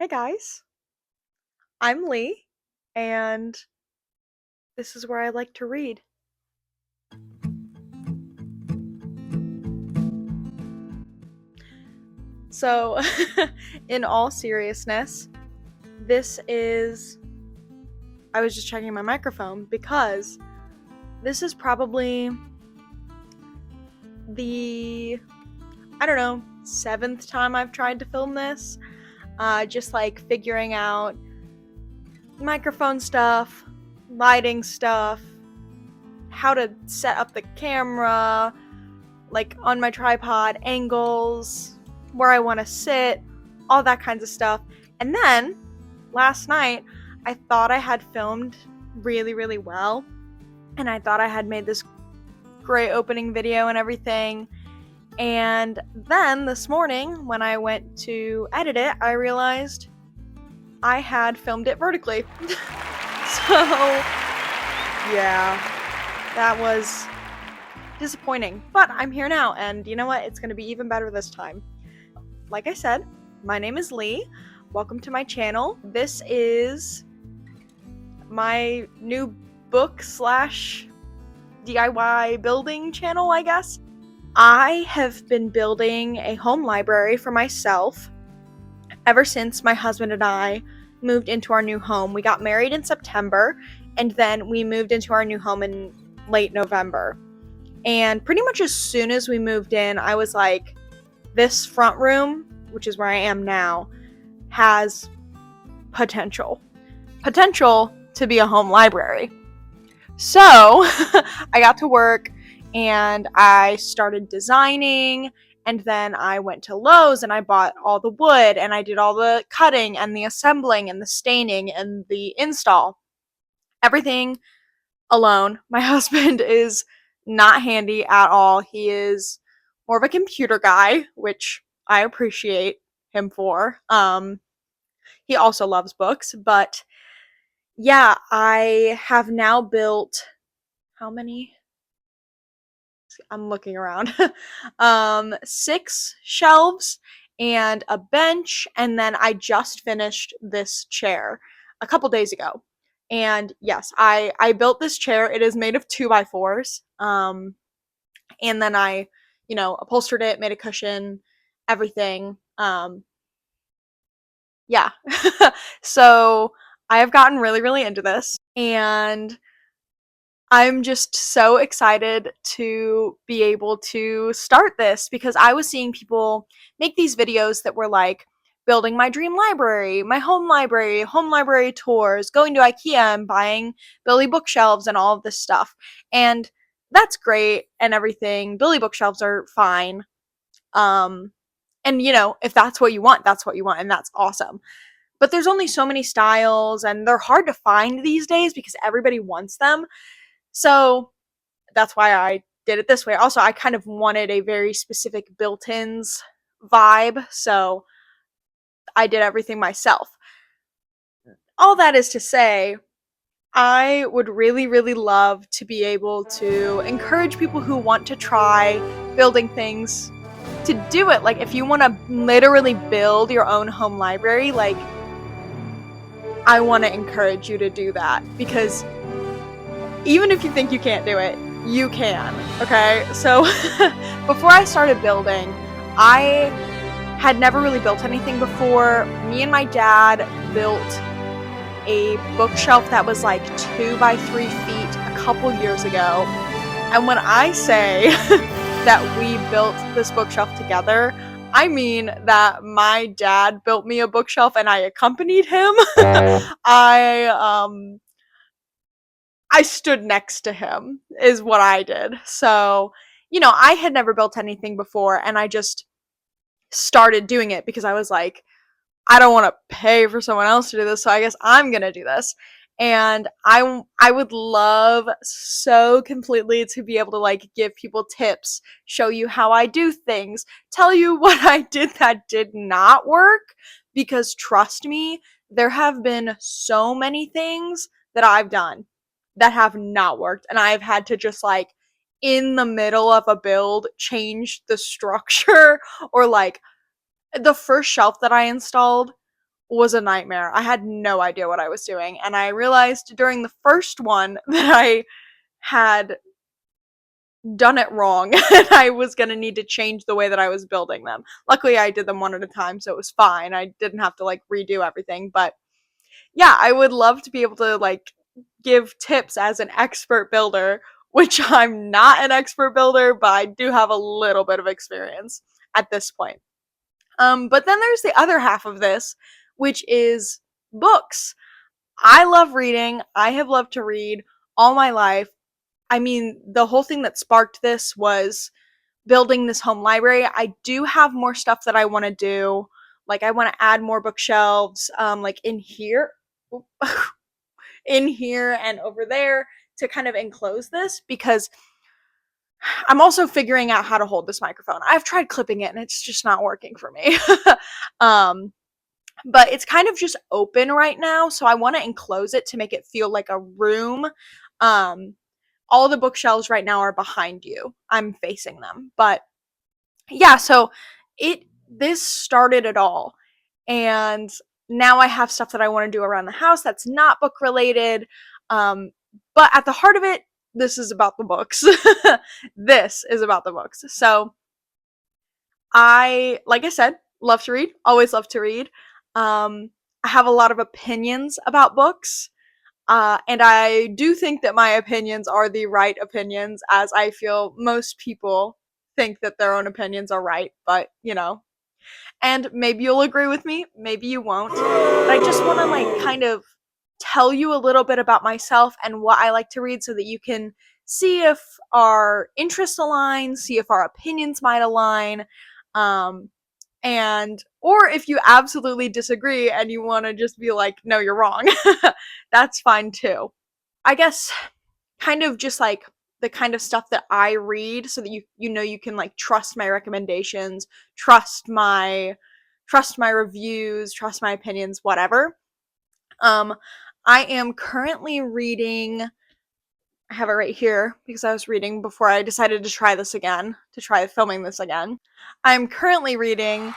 Hey guys, I'm Lee, and this is where I like to read. So, in all seriousness, this is. I was just checking my microphone because this is probably the, I don't know, seventh time I've tried to film this. Just like figuring out microphone stuff, lighting stuff, how to set up the camera, like on my tripod, angles, where I want to sit, all that kinds of stuff. And then last night, I thought I had filmed really, really well. And I thought I had made this great opening video and everything. And then this morning, when I went to edit it, I realized I had filmed it vertically. So, yeah, that was disappointing, but I'm here now, and you know what? It's gonna be even better this time. Like I said, my name is Lee. Welcome to my channel. This is my new book slash DIY building channel, I guess. I have been building a home library for myself ever since my husband and I moved into our new home. We got married in September, and then we moved into our new home in late November. And pretty much as soon as we moved in, I was like, this front room, which is where I am now, has potential. Potential to be a home library. So I got to work and I started designing, and then I went to Lowe's and I bought all the wood and I did all the cutting and the assembling and the staining and the install. Everything alone. My husband is not handy at all. He is more of a computer guy, which I appreciate him for. He also loves books, but yeah, I have now built how many? I'm looking around. 6 shelves and a bench, and then I just finished this chair a couple days ago. And yes, I built this chair. It is made of 2x4s. And then I, upholstered it, made a cushion, everything. Yeah. So I have gotten really, really into this, and I'm just so excited to be able to start this because I was seeing people make these videos that were like building my dream library, my home library tours, going to IKEA and buying Billy bookshelves and all of this stuff. And that's great and everything. Billy bookshelves are fine. Um and if that's what you want, that's what you want, and that's awesome. But there's only so many styles and they're hard to find these days because everybody wants them. So that's why I did it this way. Also, I kind of wanted a very specific built-ins vibe, so I did everything myself. All that is to say, I would really, really love to be able to encourage people who want to try building things to do it. Like, if you want to literally build your own home library, like, I want to encourage you to do that because even if you think you can't do it, you can, okay? So before I started building, I had never really built anything before. Me and my dad built a bookshelf that was like 2 by 3 feet a couple years ago. And when I say that we built this bookshelf together, I mean that my dad built me a bookshelf and I accompanied him. I I stood next to him is what I did. So, I had never built anything before and I just started doing it because I was like, I don't want to pay for someone else to do this, so I guess I'm going to do this. And I would love so completely to be able to like give people tips, show you how I do things, tell you what I did that did not work, because trust me, there have been so many things that I've done that have not worked, and I've had to just like in the middle of a build change the structure or like the first shelf that I installed was a nightmare. I had no idea what I was doing, and I realized during the first one that I had done it wrong and I was gonna need to change the way that I was building them. Luckily, I did them one at a time, so it was fine. I didn't have to like redo everything, but yeah, I would love to be able to like give tips as an expert builder, which I'm not an expert builder, but I do have a little bit of experience at this point. But then there's the other half of this, which is books. I love reading. I have loved to read all my life. I mean, the whole thing that sparked this was building this home library. I do have more stuff that I want to do. Like I want to add more bookshelves, like in here, in here and over there to kind of enclose this because I'm also figuring out how to hold this microphone. I've tried clipping it and it's just not working for me. um, but it's kind of just open right now, so I want to enclose it to make it feel like a room. Um, all the bookshelves right now are behind you. I'm facing them. But yeah, so this started it all. And now I have stuff that I want to do around the house that's not book related. But at the heart of it, this is about the books. This is about the books. So like I said, love to read, always love to read. I have a lot of opinions about books. And I do think that my opinions are the right opinions, as I feel most people think that their own opinions are right, but and maybe you'll agree with me, maybe you won't. But I just want to like kind of tell you a little bit about myself and what I like to read so that you can see if our interests align, see if our opinions might align. Um, or if you absolutely disagree and you want to just be like, no, you're wrong, that's fine too. I guess kind of just like the kind of stuff that I read so that you can like trust my recommendations, trust my reviews, trust my opinions, whatever. Um I am currently reading, I have it right here because I was reading before I decided to try filming this again. I'm currently reading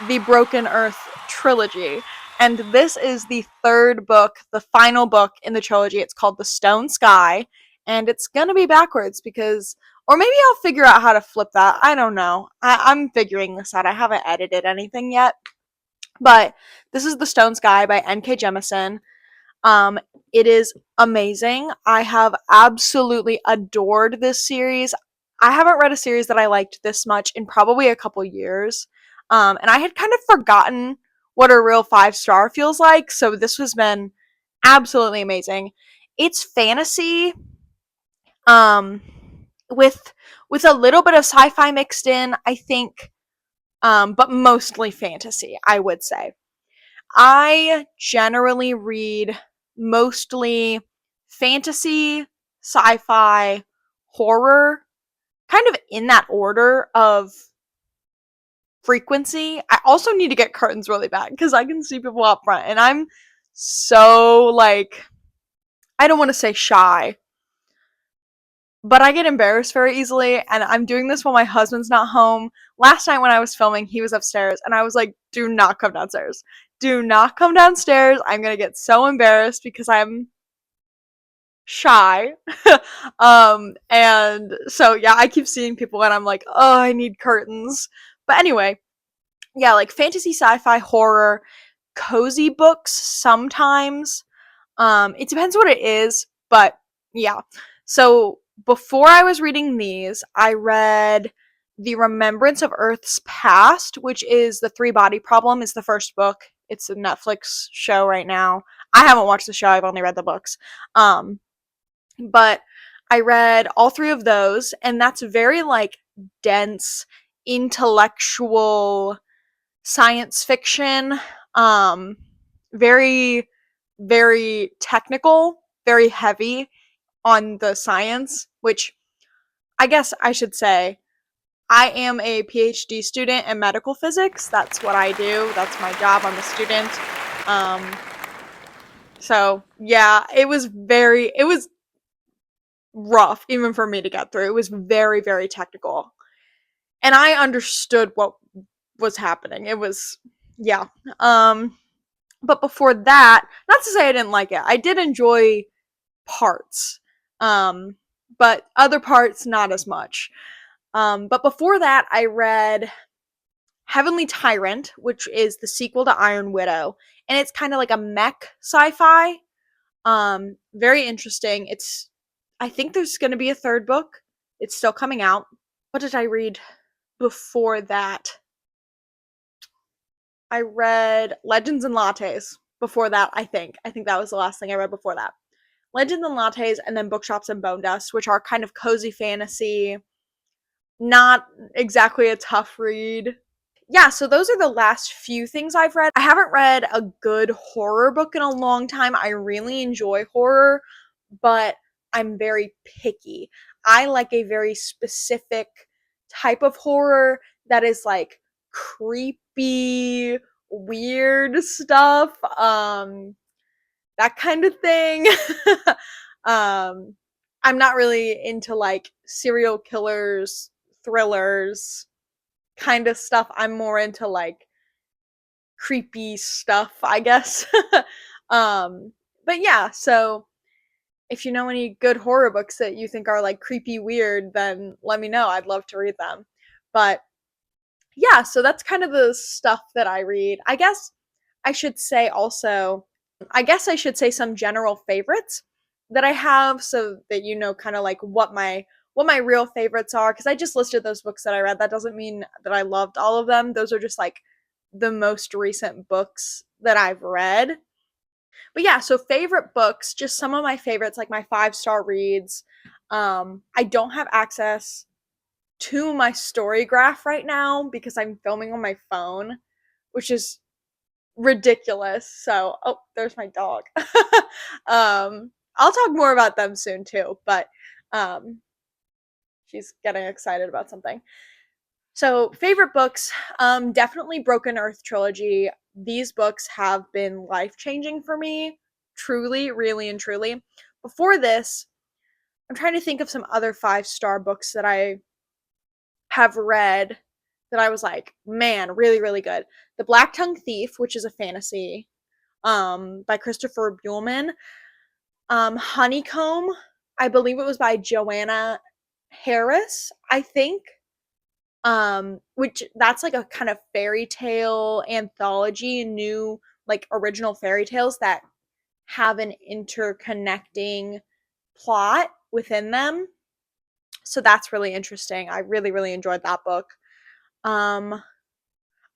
the Broken Earth trilogy. And this is the third book, the final book in the trilogy. It's called The Stone Sky. And it's gonna be backwards because, or maybe I'll figure out how to flip that. I don't know. I'm figuring this out. I haven't edited anything yet. But this is The Stone Sky by N.K. Jemisin. Um, it is amazing. I have absolutely adored this series. I haven't read a series that I liked this much in probably a couple years. And I had kind of forgotten what a real 5-star feels like, so this has been absolutely amazing. It's fantasy, um, with a little bit of sci-fi mixed in, I think, but mostly fantasy, I would say. I generally read mostly fantasy, sci-fi, horror, kind of in that order of frequency. I also need to get curtains really bad because I can see people up front and I'm so like, I don't want to say shy, but I get embarrassed very easily, and I'm doing this while my husband's not home. Last night when I was filming, he was upstairs, and I was like, do not come downstairs. Do not come downstairs. I'm gonna get so embarrassed because I'm shy. And so yeah, I keep seeing people and I'm like, oh, I need curtains. But anyway, yeah, like fantasy, sci-fi, horror, cozy books sometimes. It depends what it is, but yeah. So before I was reading these, I read The Remembrance of Earth's Past, which is The Three-Body Problem, is the first book. It's a Netflix show right now. I haven't watched the show, I've only read the books. But I read all three of those, and that's very like dense, intellectual science fiction. Very, very technical, very heavy on the science, which I guess I should say I am a PhD student in medical physics. That's what I do. That's my job. I'm a student. Um, so yeah, it was rough even for me to get through. It was very, very technical. And I understood what was happening. It was, yeah. But before that, not to say I didn't like it, I did enjoy parts. But other parts, not as much. But before that, I read Heavenly Tyrant, which is the sequel to Iron Widow, and it's kind of like a mech sci-fi. Very interesting. I think there's going to be a third book. It's still coming out. What did I read before that? I read Legends and Lattes before that, I think. I think that was the last thing I read before that. Legends and Lattes, and then Bookshops and Bone Dust, which are kind of cozy fantasy. Not exactly a tough read. Yeah, so those are the last few things I've read. I haven't read a good horror book in a long time. I really enjoy horror, but I'm very picky. I like a very specific type of horror that is like creepy, weird stuff, that kind of thing. um, I'm not really into like serial killers, thrillers kind of stuff. I'm more into like creepy stuff, I guess. um, but yeah, so if you know any good horror books that you think are like creepy weird, then let me know. I'd love to read them. But yeah, so that's kind of the stuff that I read. I should say also, I guess I should say some general favorites that I have so that you know kind of like what my real favorites are because I just listed those books that I read. That doesn't mean that I loved all of them. Those are just like the most recent books that I've read. But yeah, so favorite books, just some of my favorites, like my 5-star reads. I don't have access to my story graph right now because I'm filming on my phone, which is ridiculous. So, oh, there's my dog. I'll talk more about them soon too, but um, she's getting excited about something. So, favorite books, definitely Broken Earth trilogy. These books have been life changing for me, truly, really, and truly. Before this, I'm trying to think of some other 5-star books that I have read that I was like, man, really, really good. The Black Tongue Thief, which is a fantasy, by Christopher Buehlman. Honeycomb, I believe it was by Joanna Harris, I think. Which that's like a kind of fairy tale anthology, new like original fairy tales that have an interconnecting plot within them. So that's really interesting. I really, really enjoyed that book. Um,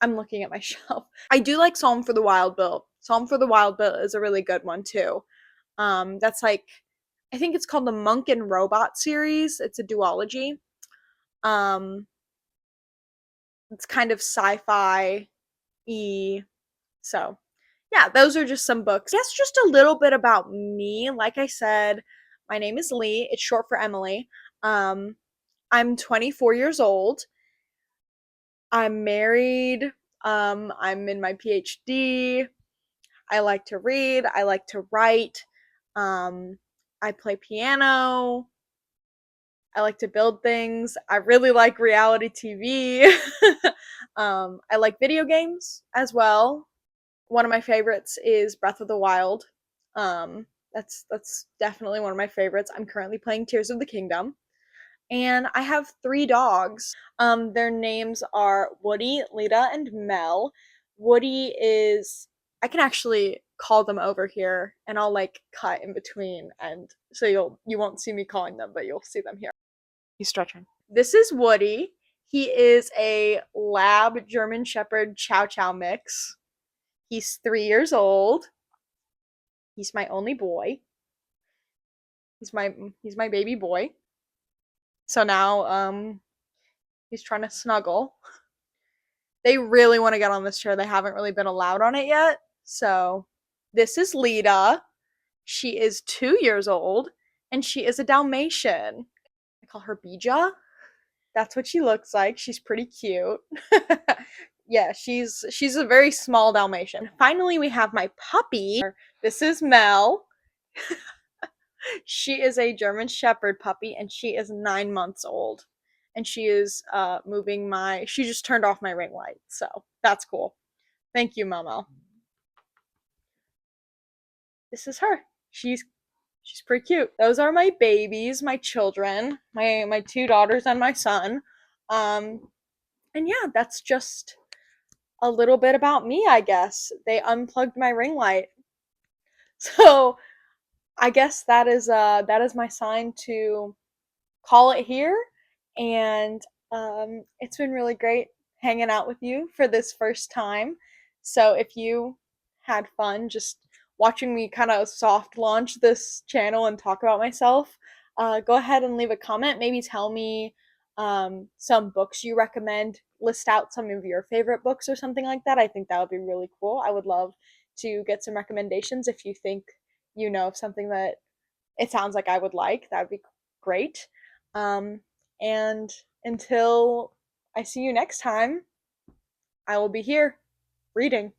I'm looking at my shelf. I do like Psalm for the Wild Bill. Psalm for the Wild Bill is a really good one too. That's like I think it's called the Monk and Robot series. It's a duology. Um, it's kind of sci-fi y. So, yeah, those are just some books. Yes, just a little bit about me. Like I said, my name is Lee. It's short for Emily. Um, I'm 24 years old. I'm married. I'm in my PhD. I like to read. I like to write. Um, I play piano. I like to build things. I really like reality TV. I like video games as well. One of my favorites is Breath of the Wild. That's definitely one of my favorites. I'm currently playing Tears of the Kingdom. And I have 3 dogs. Their names are Woody, Lita, and Mel. Woody is I can actually call them over here and I'll like cut in between and so you won't see me calling them, but you'll see them here. He's stretching. This is Woody. He is a lab German Shepherd Chow Chow mix. He's 3 years old. He's my only boy. He's my baby boy. So now he's trying to snuggle. They really want to get on this chair. They haven't really been allowed on it yet. So this is Lita. She is 2 years old and she is a Dalmatian. I call her Bija. That's what she looks like. She's pretty cute. Yeah, she's a very small Dalmatian. Finally, we have my puppy. This is Mel. She is a German Shepherd puppy, and she is 9 months old. And she is moving my. She just turned off my ring light, so that's cool. Thank you, Momo. this is her. She's pretty cute. Those are my babies, my children, my two daughters and my son. Um, and yeah, that's just a little bit about me, I guess. They unplugged my ring light. So I guess that is my sign to call it here. And it's been really great hanging out with you for this first time. So if you had fun just watching me kind of soft launch this channel and talk about myself, go ahead and leave a comment. Maybe tell me some books you recommend. List out some of your favorite books or something like that. I think that would be really cool. I would love to get some recommendations if you think you know of something that it sounds like I would like. That would be great. Um, and until I see you next time, I will be here reading.